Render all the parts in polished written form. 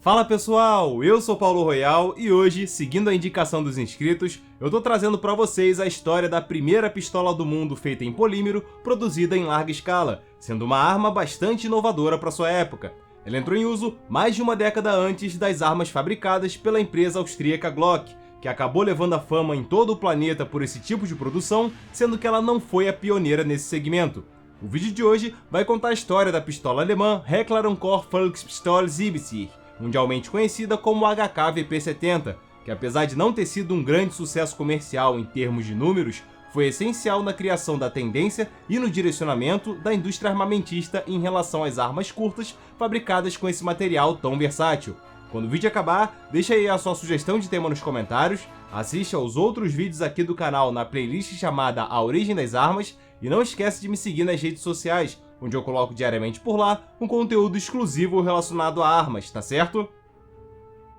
Fala pessoal, eu sou Paulo Royal e hoje, seguindo a indicação dos inscritos, eu tô trazendo pra vocês a história da primeira pistola do mundo feita em polímero, produzida em larga escala, sendo uma arma bastante inovadora para sua época. Ela entrou em uso mais de uma década antes das armas fabricadas pela empresa austríaca Glock, que acabou levando a fama em todo o planeta por esse tipo de produção, sendo que ela não foi a pioneira nesse segmento. O vídeo de hoje vai contar a história da pistola alemã Heckler & Koch Volkspistole 70, mundialmente conhecida como HK-VP70, que apesar de não ter sido um grande sucesso comercial em termos de números, foi essencial na criação da tendência e no direcionamento da indústria armamentista em relação às armas curtas fabricadas com esse material tão versátil. Quando o vídeo acabar, deixa aí a sua sugestão de tema nos comentários, assiste aos outros vídeos aqui do canal na playlist chamada A Origem das Armas e não esquece de me seguir nas redes sociais, onde eu coloco diariamente por lá um conteúdo exclusivo relacionado a armas, tá certo?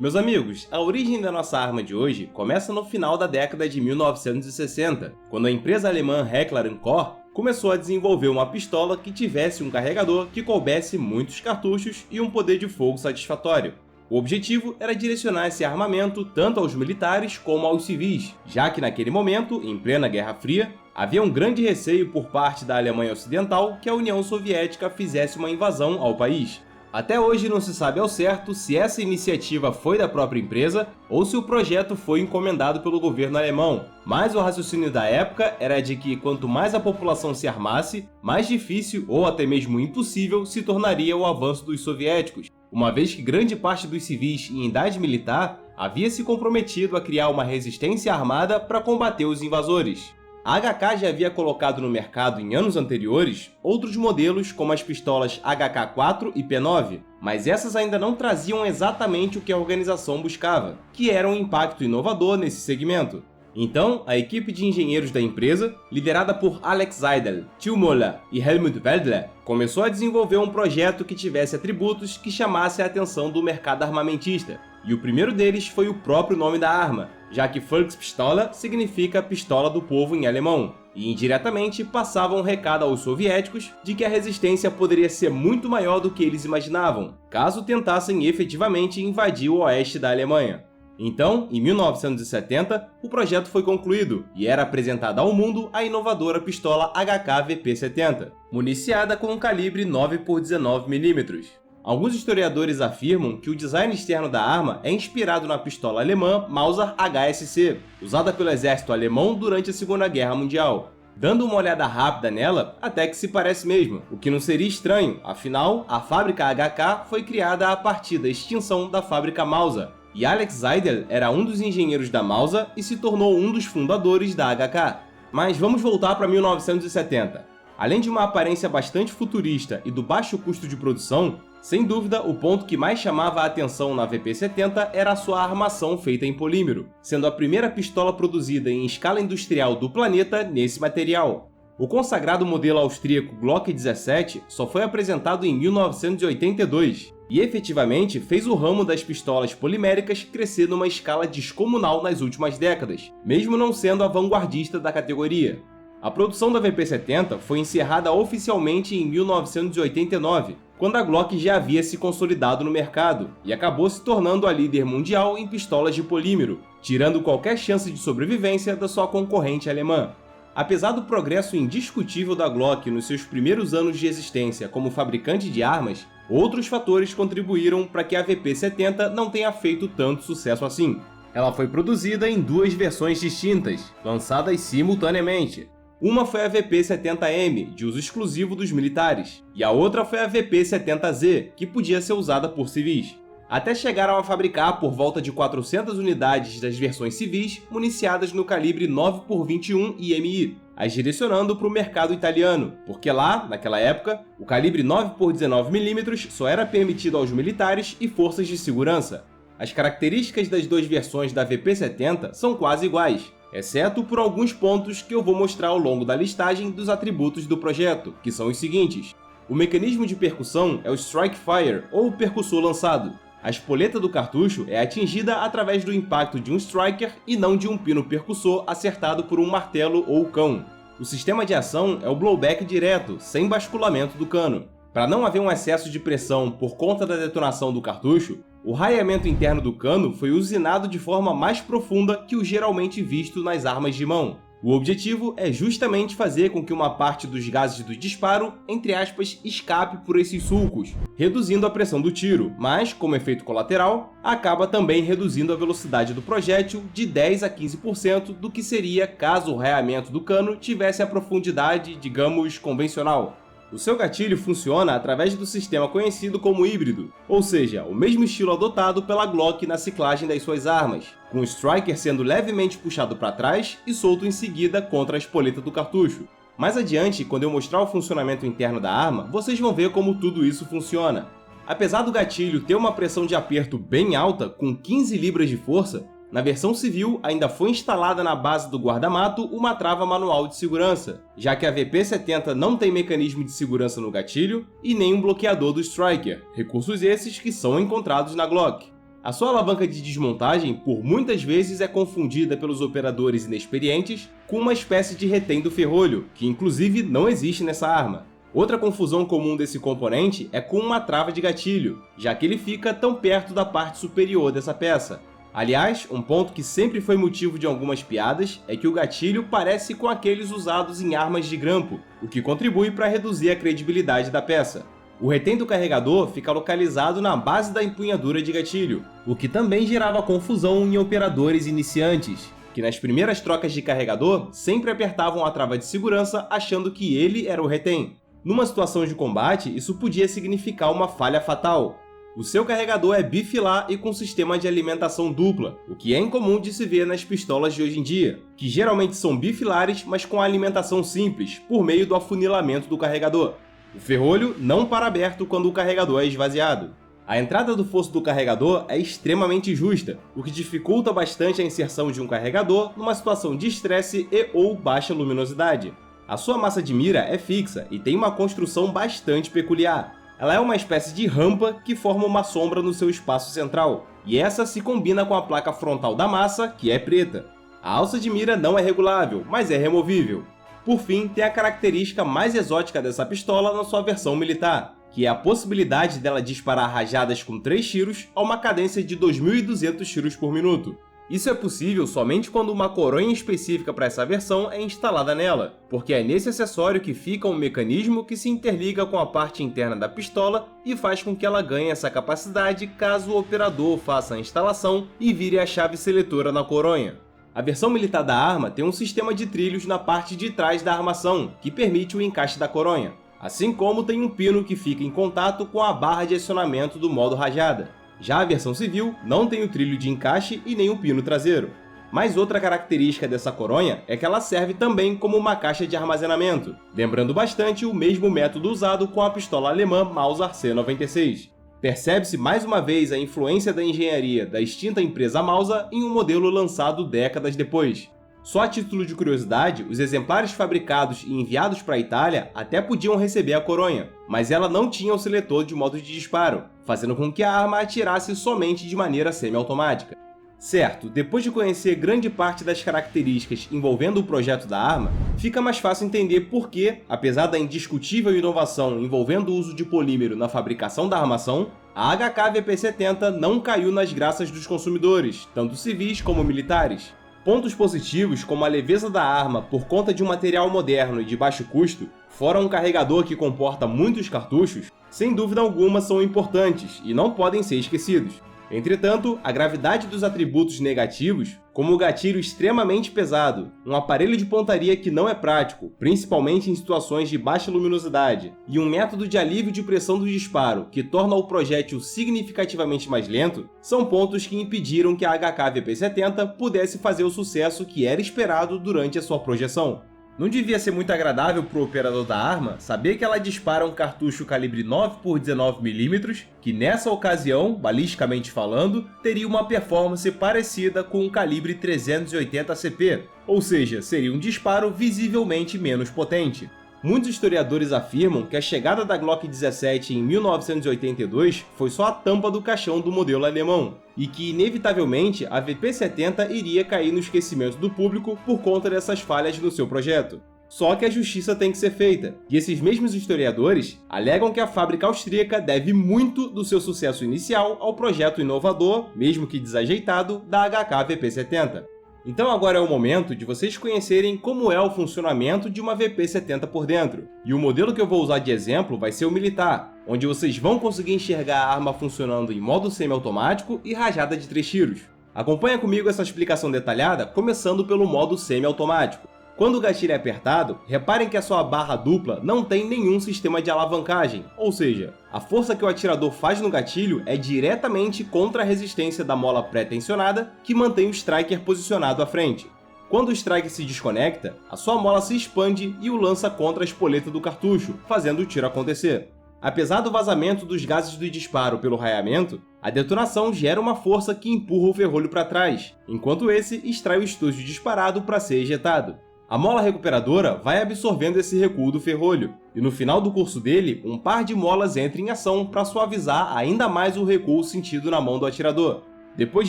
Meus amigos, a origem da nossa arma de hoje começa no final da década de 1960, quando a empresa alemã Heckler & Koch começou a desenvolver uma pistola que tivesse um carregador que coubesse muitos cartuchos e um poder de fogo satisfatório. O objetivo era direcionar esse armamento tanto aos militares como aos civis, já que naquele momento, em plena Guerra Fria, havia um grande receio por parte da Alemanha Ocidental que a União Soviética fizesse uma invasão ao país. Até hoje não se sabe ao certo se essa iniciativa foi da própria empresa ou se o projeto foi encomendado pelo governo alemão, mas o raciocínio da época era de que quanto mais a população se armasse, mais difícil ou até mesmo impossível se tornaria o avanço dos soviéticos, uma vez que grande parte dos civis em idade militar havia se comprometido a criar uma resistência armada para combater os invasores. A HK já havia colocado no mercado em anos anteriores outros modelos como as pistolas HK4 e P9, mas essas ainda não traziam exatamente o que a organização buscava, que era um impacto inovador nesse segmento. Então, a equipe de engenheiros da empresa, liderada por Alex Seidel, Till Müller e Helmut Weldler, começou a desenvolver um projeto que tivesse atributos que chamassem a atenção do mercado armamentista, e o primeiro deles foi o próprio nome da arma, já que Volkspistole significa pistola do povo em alemão, e indiretamente passava um recado aos soviéticos de que a resistência poderia ser muito maior do que eles imaginavam, caso tentassem efetivamente invadir o oeste da Alemanha. Então, em 1970, o projeto foi concluído e era apresentada ao mundo a inovadora pistola HK-VP70, municiada com um calibre 9x19mm. Alguns historiadores afirmam que o design externo da arma é inspirado na pistola alemã Mauser HSC, usada pelo exército alemão durante a Segunda Guerra Mundial. Dando uma olhada rápida nela, até que se parece mesmo, o que não seria estranho, afinal, a fábrica HK foi criada a partir da extinção da fábrica Mauser, e Alex Seidel era um dos engenheiros da Mauser e se tornou um dos fundadores da HK. Mas vamos voltar para 1970. Além de uma aparência bastante futurista e do baixo custo de produção, sem dúvida, o ponto que mais chamava a atenção na VP70 era a sua armação feita em polímero, sendo a primeira pistola produzida em escala industrial do planeta nesse material. O consagrado modelo austríaco Glock 17 só foi apresentado em 1982 e efetivamente fez o ramo das pistolas poliméricas crescer numa escala descomunal nas últimas décadas, mesmo não sendo a vanguardista da categoria. A produção da VP70 foi encerrada oficialmente em 1989, quando a Glock já havia se consolidado no mercado e acabou se tornando a líder mundial em pistolas de polímero, tirando qualquer chance de sobrevivência da sua concorrente alemã. Apesar do progresso indiscutível da Glock nos seus primeiros anos de existência como fabricante de armas, outros fatores contribuíram para que a VP70 não tenha feito tanto sucesso assim. Ela foi produzida em duas versões distintas, lançadas simultaneamente. Uma foi a VP70M, de uso exclusivo dos militares, e a outra foi a VP70Z, que podia ser usada por civis. Até chegaram a fabricar por volta de 400 unidades das versões civis municiadas no calibre 9x21 IMI, as direcionando para o mercado italiano, porque lá, naquela época, o calibre 9x19mm só era permitido aos militares e forças de segurança. As características das duas versões da VP70 são quase iguais, exceto por alguns pontos que eu vou mostrar ao longo da listagem dos atributos do projeto, que são os seguintes. O mecanismo de percussão é o Strike Fire, ou percussor lançado. A espoleta do cartucho é atingida através do impacto de um striker e não de um pino percussor acertado por um martelo ou cão. O sistema de ação é o blowback direto, sem basculamento do cano. Para não haver um excesso de pressão por conta da detonação do cartucho, O raiamento interno do cano foi usinado de forma mais profunda que o geralmente visto nas armas de mão. O objetivo é justamente fazer com que uma parte dos gases do disparo, entre aspas, escape por esses sulcos, reduzindo a pressão do tiro, mas, como efeito colateral, acaba também reduzindo a velocidade do projétil de 10 a 15% do que seria caso o raiamento do cano tivesse a profundidade, digamos, convencional. O seu gatilho funciona através do sistema conhecido como híbrido, ou seja, o mesmo estilo adotado pela Glock na ciclagem das suas armas, com o striker sendo levemente puxado para trás e solto em seguida contra a espoleta do cartucho. Mais adiante, quando eu mostrar o funcionamento interno da arma, vocês vão ver como tudo isso funciona. Apesar do gatilho ter uma pressão de aperto bem alta, com 15 libras de força, na versão civil ainda foi instalada na base do guarda-mato uma trava manual de segurança, já que a VP-70 não tem mecanismo de segurança no gatilho e nem um bloqueador do striker, recursos esses que são encontrados na Glock. A sua alavanca de desmontagem por muitas vezes é confundida pelos operadores inexperientes com uma espécie de retém do ferrolho, que inclusive não existe nessa arma. Outra confusão comum desse componente é com uma trava de gatilho, já que ele fica tão perto da parte superior dessa peça. Aliás, um ponto que sempre foi motivo de algumas piadas é que o gatilho parece com aqueles usados em armas de grampo, o que contribui para reduzir a credibilidade da peça. O retém do carregador fica localizado na base da empunhadura de gatilho, o que também gerava confusão em operadores iniciantes, que nas primeiras trocas de carregador sempre apertavam a trava de segurança achando que ele era o retém. Numa situação de combate, isso podia significar uma falha fatal. O seu carregador é bifilar e com sistema de alimentação dupla, o que é incomum de se ver nas pistolas de hoje em dia, que geralmente são bifilares, mas com alimentação simples, por meio do afunilamento do carregador. O ferrolho não para aberto quando o carregador é esvaziado. A entrada do fosso do carregador é extremamente justa, o que dificulta bastante a inserção de um carregador numa situação de estresse e ou baixa luminosidade. A sua massa de mira é fixa e tem uma construção bastante peculiar. Ela é uma espécie de rampa que forma uma sombra no seu espaço central, e essa se combina com a placa frontal da massa, que é preta. A alça de mira não é regulável, mas é removível. Por fim, tem a característica mais exótica dessa pistola na sua versão militar, que é a possibilidade dela disparar rajadas com 3 tiros a uma cadência de 2.200 tiros por minuto. Isso é possível somente quando uma coronha específica para essa versão é instalada nela, porque é nesse acessório que fica um mecanismo que se interliga com a parte interna da pistola e faz com que ela ganhe essa capacidade caso o operador faça a instalação e vire a chave seletora na coronha. A versão militar da arma tem um sistema de trilhos na parte de trás da armação, que permite o encaixe da coronha, assim como tem um pino que fica em contato com a barra de acionamento do modo rajada. Já a versão civil não tem o trilho de encaixe e nem o pino traseiro. Mas outra característica dessa coronha é que ela serve também como uma caixa de armazenamento, lembrando bastante o mesmo método usado com a pistola alemã Mauser C96. Percebe-se mais uma vez a influência da engenharia da extinta empresa Mauser em um modelo lançado décadas depois. Só a título de curiosidade, os exemplares fabricados e enviados para a Itália até podiam receber a coronha, mas ela não tinha o seletor de modo de disparo, fazendo com que a arma atirasse somente de maneira semiautomática. Certo, depois de conhecer grande parte das características envolvendo o projeto da arma, fica mais fácil entender por que, apesar da indiscutível inovação envolvendo o uso de polímero na fabricação da armação, a HK-VP-70 não caiu nas graças dos consumidores, tanto civis como militares. Pontos positivos, como a leveza da arma por conta de um material moderno e de baixo custo, fora um carregador que comporta muitos cartuchos, sem dúvida alguma são importantes e não podem ser esquecidos. Entretanto, a gravidade dos atributos negativos, como o gatilho extremamente pesado, um aparelho de pontaria que não é prático, principalmente em situações de baixa luminosidade, e um método de alívio de pressão do disparo que torna o projétil significativamente mais lento, são pontos que impediram que a HK-VP-70 pudesse fazer o sucesso que era esperado durante a sua projeção. Não devia ser muito agradável para o operador da arma saber que ela dispara um cartucho calibre 9x19mm, que nessa ocasião, balisticamente falando, teria uma performance parecida com um calibre 380 CP, ou seja, seria um disparo visivelmente menos potente. Muitos historiadores afirmam que a chegada da Glock 17 em 1982 foi só a tampa do caixão do modelo alemão, e que inevitavelmente a VP-70 iria cair no esquecimento do público por conta dessas falhas no seu projeto. Só que a justiça tem que ser feita, e esses mesmos historiadores alegam que a fábrica austríaca deve muito do seu sucesso inicial ao projeto inovador, mesmo que desajeitado, da HK VP-70. Então agora é o momento de vocês conhecerem como é o funcionamento de uma VP-70 por dentro. E o modelo que eu vou usar de exemplo vai ser o militar, onde vocês vão conseguir enxergar a arma funcionando em modo semiautomático e rajada de 3 tiros. Acompanha comigo essa explicação detalhada, começando pelo modo semiautomático. Quando o gatilho é apertado, reparem que a sua barra dupla não tem nenhum sistema de alavancagem, ou seja, a força que o atirador faz no gatilho é diretamente contra a resistência da mola pré-tensionada que mantém o striker posicionado à frente. Quando o striker se desconecta, a sua mola se expande e o lança contra a espoleta do cartucho, fazendo o tiro acontecer. Apesar do vazamento dos gases do disparo pelo raiamento, a detonação gera uma força que empurra o ferrolho para trás, enquanto esse extrai o estojo disparado para ser ejetado. A mola recuperadora vai absorvendo esse recuo do ferrolho, e no final do curso dele, um par de molas entra em ação para suavizar ainda mais o recuo sentido na mão do atirador. Depois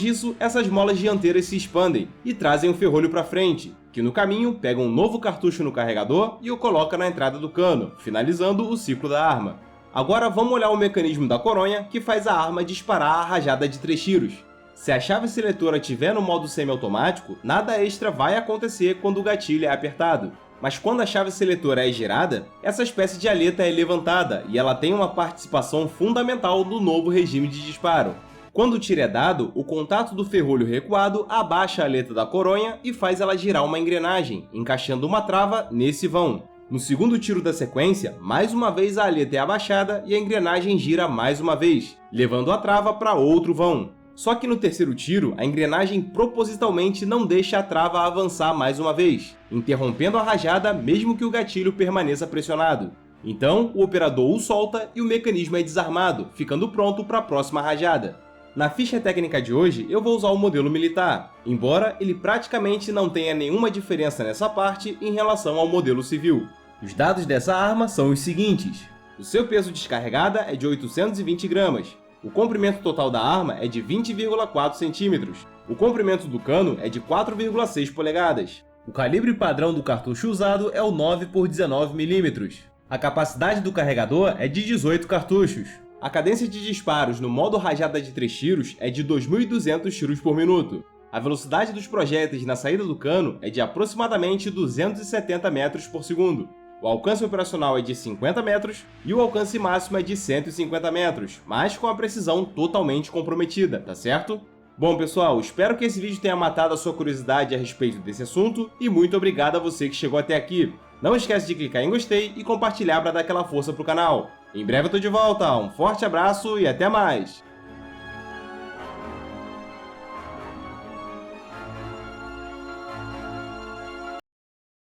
disso, essas molas dianteiras se expandem e trazem o ferrolho para frente, que no caminho pega um novo cartucho no carregador e o coloca na entrada do cano, finalizando o ciclo da arma. Agora vamos olhar o mecanismo da coronha que faz a arma disparar a rajada de 3 tiros. Se a chave seletora estiver no modo semiautomático, nada extra vai acontecer quando o gatilho é apertado. Mas quando a chave seletora é girada, essa espécie de aleta é levantada e ela tem uma participação fundamental no novo regime de disparo. Quando o tiro é dado, o contato do ferrolho recuado abaixa a aleta da coronha e faz ela girar uma engrenagem, encaixando uma trava nesse vão. No segundo tiro da sequência, mais uma vez a aleta é abaixada e a engrenagem gira mais uma vez, levando a trava para outro vão. Só que no terceiro tiro, a engrenagem propositalmente não deixa a trava avançar mais uma vez, interrompendo a rajada mesmo que o gatilho permaneça pressionado. Então, o operador o solta e o mecanismo é desarmado, ficando pronto para a próxima rajada. Na ficha técnica de hoje, eu vou usar o modelo militar, embora ele praticamente não tenha nenhuma diferença nessa parte em relação ao modelo civil. Os dados dessa arma são os seguintes: o seu peso descarregada é de 820 gramas, o comprimento total da arma é de 20,4 centímetros, o comprimento do cano é de 4,6 polegadas, o calibre padrão do cartucho usado é o 9x19mm, a capacidade do carregador é de 18 cartuchos, a cadência de disparos no modo rajada de 3 tiros é de 2.200 tiros por minuto, a velocidade dos projéteis na saída do cano é de aproximadamente 270 metros por segundo, o alcance operacional é de 50 metros e o alcance máximo é de 150 metros, mas com a precisão totalmente comprometida, tá certo? Bom pessoal, espero que esse vídeo tenha matado a sua curiosidade a respeito desse assunto e muito obrigado a você que chegou até aqui. Não esquece de clicar em gostei e compartilhar para dar aquela força pro canal. Em breve eu tô de volta, um forte abraço e até mais!